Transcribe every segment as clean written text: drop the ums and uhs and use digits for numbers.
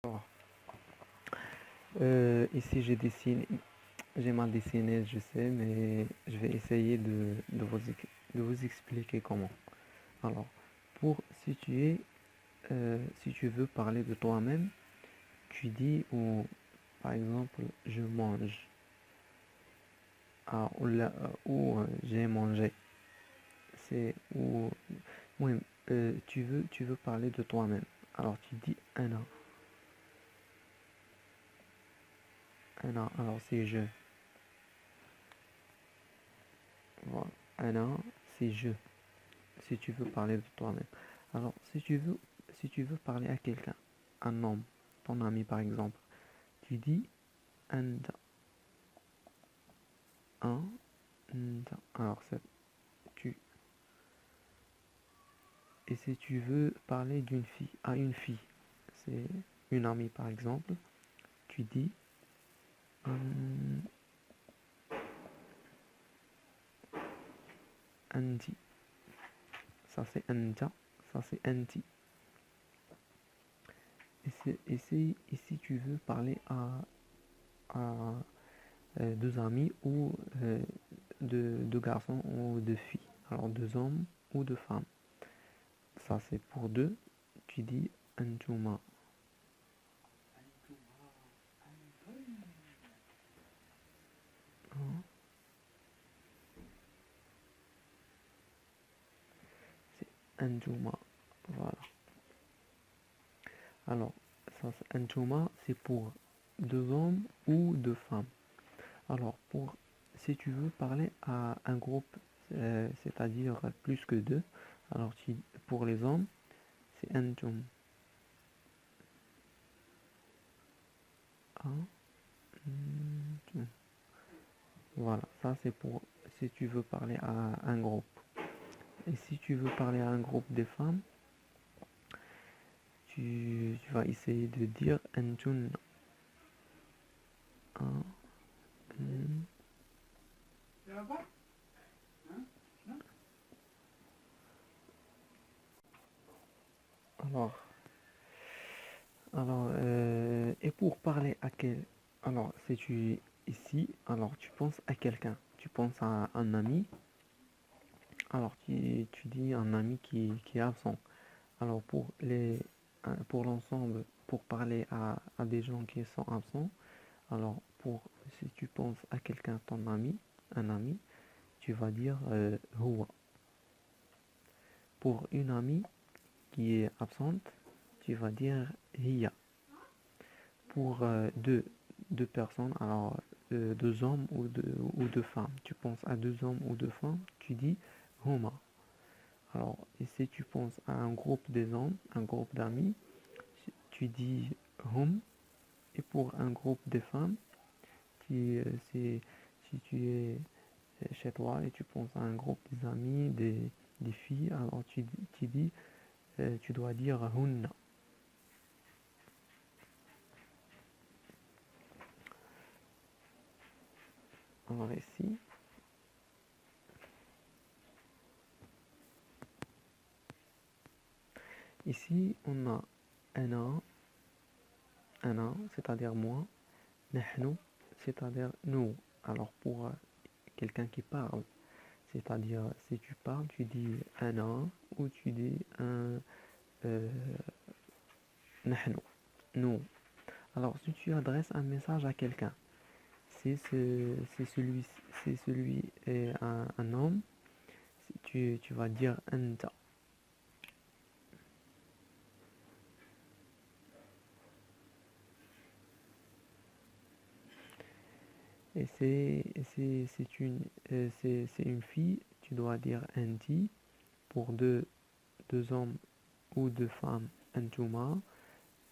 Alors, ici j'ai mal dessiné, je sais, mais je vais essayer de vous expliquer comment. Alors, pour situer, si tu veux parler de toi-même, tu dis ou par exemple je mange, j'ai mangé. C'est ou oui, tu veux parler de toi-même. Alors tu dis un an. Alors c'est je. Voilà. Un an, c'est je. Si tu veux parler de toi-même. Alors, si tu veux parler à quelqu'un, un homme, ton ami par exemple, tu dis anda, anda. Alors, tu. Et si tu veux parler d'une fille, à une fille, c'est une amie par exemple, tu dis andi. Ça c'est anda, ça c'est anti. Et si tu veux parler à deux amis ou deux garçons ou deux filles. Alors deux hommes ou deux femmes. Ça c'est pour deux. Tu dis antuma. Hein, c'est antuma. Voilà. Alors, ça c'est antuma, c'est pour deux hommes ou deux femmes. Alors, si tu veux parler à un groupe, c'est-à-dire plus que deux, alors pour les hommes, c'est antum. Antum. Voilà, ça c'est pour si tu veux parler à un groupe. Et si tu veux parler à un groupe de femmes, tu vas essayer de dire Antun. Un, alors, et pour parler à quel. Alors, si tu es ici, alors tu penses à quelqu'un. Tu penses à un ami. Alors, tu dis un ami qui est absent. Alors, pour l'ensemble, pour parler à des gens qui sont absents, alors si tu penses à quelqu'un, ton ami, un ami, tu vas dire huwa. Pour une amie qui est absente, tu vas dire hiya. Pour deux personnes, alors deux hommes ou deux femmes, tu penses à deux hommes ou deux femmes, tu dis huma. Alors, et si tu penses à un groupe des hommes, un groupe d'amis, tu dis hum. Et pour un groupe de femmes, si tu es chez toi et tu penses à un groupe des amis, des filles, alors tu dis, tu dois dire hunna. Alors ici on a un an, c'est-à-dire moi, nahnu, c'est-à-dire nous. Alors pour quelqu'un qui parle, c'est-à-dire si tu parles, tu dis un an ou tu dis un nahnu, nous. Alors si tu adresses un message à quelqu'un, si c'est celui est un homme, tu vas dire anta. Et c'est une fille, tu dois dire anti. Pour deux hommes ou deux femmes, antuma.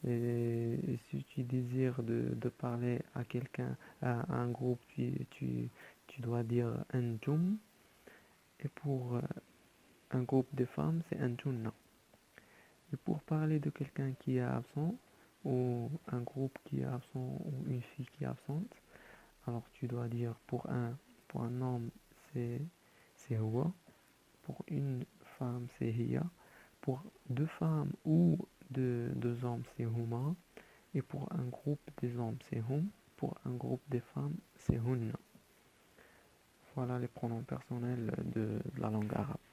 Et si tu désires de parler à quelqu'un, à un groupe, tu dois dire antum. Et pour un groupe de femmes, c'est antunna. Et pour parler de quelqu'un qui est absent, ou un groupe qui est absent, ou une fille qui est absente, alors tu dois dire pour un homme, c'est huwa. Pour une femme, c'est hiya. Pour deux femmes ou deux hommes, c'est huma. Et pour un groupe des hommes, c'est hum. Pour un groupe des femmes, c'est hunna. Voilà les pronoms personnels de la langue arabe.